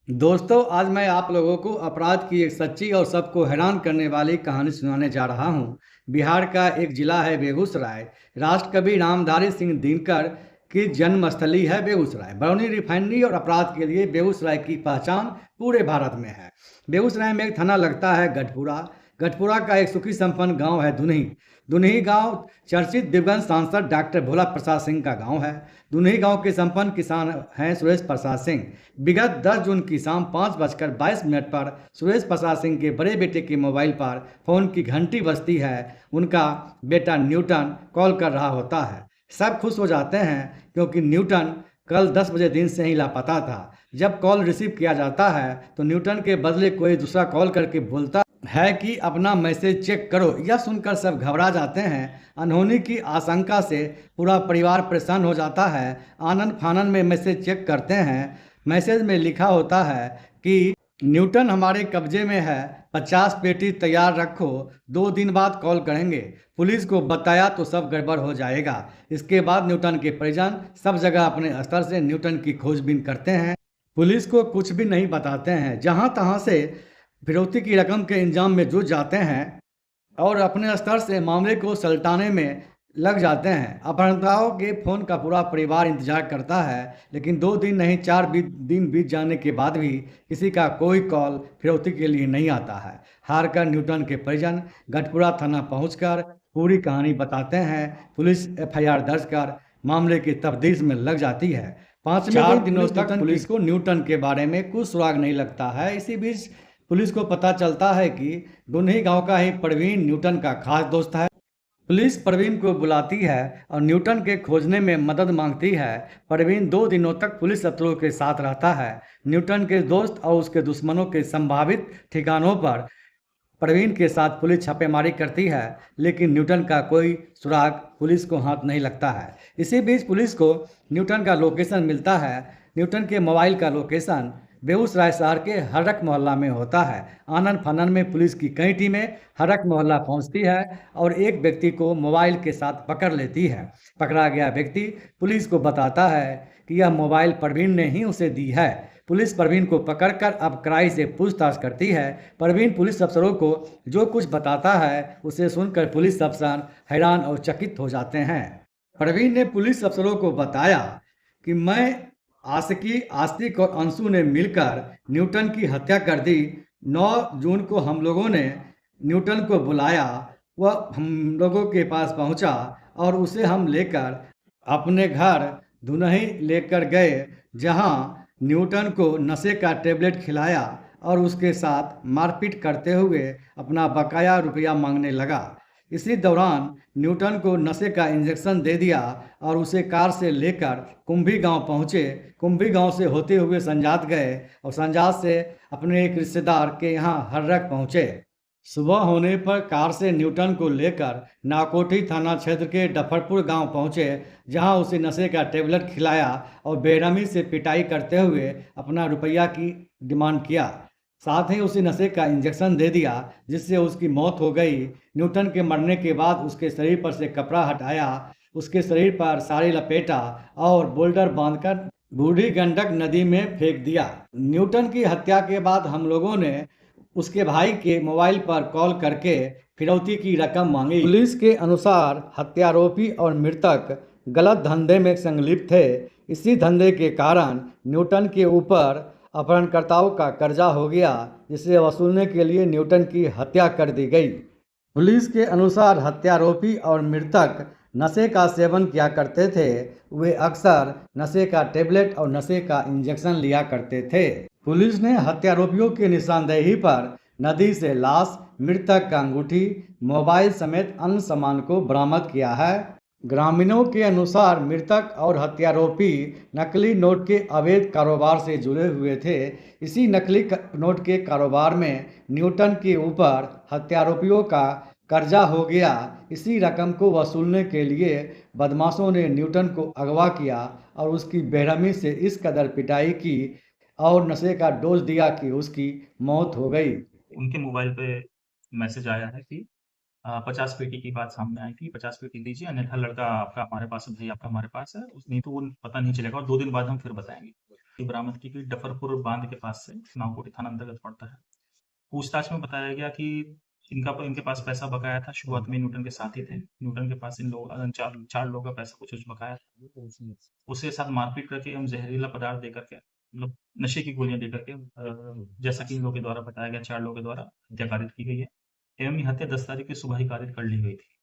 दोस्तों, आज मैं आप लोगों को अपराध की एक सच्ची और सबको हैरान करने वाली कहानी सुनाने जा रहा हूँ। बिहार का एक जिला है बेगूसराय। राष्ट्रकवि रामधारी सिंह दिनकर की जन्मस्थली है बेगूसराय। बरौनी रिफाइनरी और अपराध के लिए बेगूसराय की पहचान पूरे भारत में है। बेगूसराय में एक थाना लगता है गढ़पुरा। गढ़पुरा का एक सुखी संपन्न गांव है दुनही। दुनही गांव चर्चित दिवंगत सांसद डॉक्टर भोला प्रसाद सिंह का गांव है। दुनही गांव के संपन्न किसान हैं सुरेश प्रसाद सिंह। विगत 10 जून की शाम 5:22 पर सुरेश प्रसाद सिंह के बड़े बेटे के मोबाइल पर फोन की घंटी बजती है। उनका बेटा न्यूटन कॉल कर रहा होता है। सब खुश हो जाते हैं क्योंकि न्यूटन कल 10 बजे दिन से ही लापता था। जब कॉल रिसीव किया जाता है तो न्यूटन के बदले कोई दूसरा कॉल करके बोलता है कि अपना मैसेज चेक करो। यह सुनकर सब घबरा जाते हैं। अनहोनी की आशंका से पूरा परिवार परेशान हो जाता है। आनन फानन में मैसेज चेक करते हैं। मैसेज में लिखा होता है कि न्यूटन हमारे कब्जे में है, 50 पेटी तैयार रखो, 2 दिन बाद कॉल करेंगे। पुलिस को बताया तो सब गड़बड़ हो जाएगा। इसके बाद न्यूटन के परिजन सब जगह अपने स्तर से न्यूटन की खोजबीन करते हैं। पुलिस को कुछ भी नहीं बताते हैं। जहां तहां से फिरौती की रकम के इंतजाम में जुट जाते हैं और अपने स्तर से मामले को सलटाने में लग जाते हैं। अपहरणकर्ताओं के फोन का पूरा परिवार इंतजार करता है, लेकिन 2 दिन नहीं 4 दिन बीत जाने के बाद भी किसी का कोई कॉल फिरौती के लिए नहीं आता है। हारकर न्यूटन के परिजन गढ़पुरा थाना पहुंचकर पूरी कहानी बताते हैं। पुलिस एफआईआर दर्ज कर मामले की तफ्तीश में लग जाती है। 4 दिनों तक पुलिस को न्यूटन के बारे में कुछ सुराग नहीं लगता है। इसी बीच पुलिस को पता चलता है कि दुनही गांव का ही प्रवीण न्यूटन का खास दोस्त है। पुलिस प्रवीण को बुलाती है और न्यूटन के खोजने में मदद मांगती है। प्रवीण 2 दिनों तक पुलिस शत्रुओं के साथ रहता है। न्यूटन के दोस्त और उसके दुश्मनों के संभावित ठिकानों पर प्रवीण के साथ पुलिस छापेमारी करती है, लेकिन न्यूटन का कोई सुराग पुलिस को हाथ नहीं लगता है। इसी बीच पुलिस को न्यूटन का लोकेशन मिलता है। न्यूटन के मोबाइल का लोकेशन बेगूसराय शहर के हर्रख मोहल्ला में होता है। आनन फानन में पुलिस की कई टीमें हर्रख मोहल्ला पहुंचती है और एक व्यक्ति को मोबाइल के साथ पकड़ लेती है। पकड़ा गया व्यक्ति पुलिस को बताता है कि यह मोबाइल प्रवीण ने ही उसे दी है। पुलिस प्रवीण को पकड़कर अब कड़ाई से पूछताछ करती है। प्रवीण पुलिस अफसरों को जो कुछ बताता है उसे सुनकर पुलिस अफसर हैरान और चकित हो जाते हैं। प्रवीण ने पुलिस अफसरों को बताया कि मैं, आशिकी, आस्तिक और अंशु ने मिलकर न्यूटन की हत्या कर दी। 9 जून को हम लोगों ने न्यूटन को बुलाया। वह हम लोगों के पास पहुंचा और उसे हम लेकर अपने घर दुनही लेकर गए, जहां न्यूटन को नशे का टेबलेट खिलाया और उसके साथ मारपीट करते हुए अपना बकाया रुपया मांगने लगा। इसी दौरान न्यूटन को नशे का इंजेक्शन दे दिया और उसे कार से लेकर कुंभी गांव पहुंचे। कुंभी गांव से होते हुए संजात गए और संजात से अपने एक रिश्तेदार के यहां हर्रख पहुंचे। सुबह होने पर कार से न्यूटन को लेकर नाकोठी थाना क्षेत्र के डफरपुर गांव पहुंचे, जहां उसे नशे का टेबलेट खिलाया और बेरहमी से पिटाई करते हुए अपना रुपया की डिमांड किया। साथ ही उसे नशे का इंजेक्शन दे दिया, जिससे उसकी मौत हो गई। न्यूटन के मरने के बाद उसके शरीर पर से कपड़ा हटाया, उसके शरीर पर साड़ी लपेटा और बोल्डर बांधकर बूढ़ी गंडक नदी में फेंक दिया। न्यूटन की हत्या के बाद हम लोगों ने उसके भाई के मोबाइल पर कॉल करके फिरौती की रकम मांगी। पुलिस के अनुसार हत्यारोपी और मृतक गलत धंधे में संलिप्त थे। इसी धंधे के कारण न्यूटन के ऊपर अपहरणकर्ताओं का कर्जा हो गया, जिसे वसूलने के लिए न्यूटन की हत्या कर दी गई। पुलिस के अनुसार हत्यारोपी और मृतक नशे का सेवन किया करते थे। वे अक्सर नशे का टेबलेट और नशे का इंजेक्शन लिया करते थे। पुलिस ने हत्यारोपियों की निशानदेही पर नदी से लाश, मृतक का अंगूठी, मोबाइल समेत अन्य सामान को बरामद किया है। ग्रामीणों के अनुसार मृतक और हत्यारोपी नकली नोट के अवैध कारोबार से जुड़े हुए थे। इसी नकली नोट के कारोबार में न्यूटन के ऊपर हत्यारोपियों का कर्जा हो गया। इसी रकम को वसूलने के लिए बदमाशों ने न्यूटन को अगवा किया और उसकी बेरहमी से इस कदर पिटाई की और नशे का डोज दिया कि उसकी मौत हो गई। उनके मोबाइल पे मैसेज आया है कि 50 पेटी की बात सामने आई थी, 50 पेटी दीजिए अन्यथा लड़का आपका हमारे पास है, भाई आपका हमारे पास है, नहीं तो वो पता नहीं चलेगा और 2 दिन बाद हम फिर बताएंगे। बरामद की गई डफरपुर बांध के पास से, नावकोटी थाना अंतर्गत पड़ता है। पूछताछ में बताया गया कि इनके पास पैसा बकाया था। शुरुआत में न्यूटन के साथ ही थे। न्यूटन के पास इन लोग चार लोगों का पैसा कुछ बकाया था। उसके साथ मारपीट करके एवं जहरीला पदार्थ देकर के, मतलब नशे की गोलियां देकर के, जैसा कि इन लोगों के द्वारा बताया गया, 4 लोगों के द्वारा हत्या कारित की गई है एवं ये हत्या 10 तारीख की सुबह ही कारित कर ली गई थी।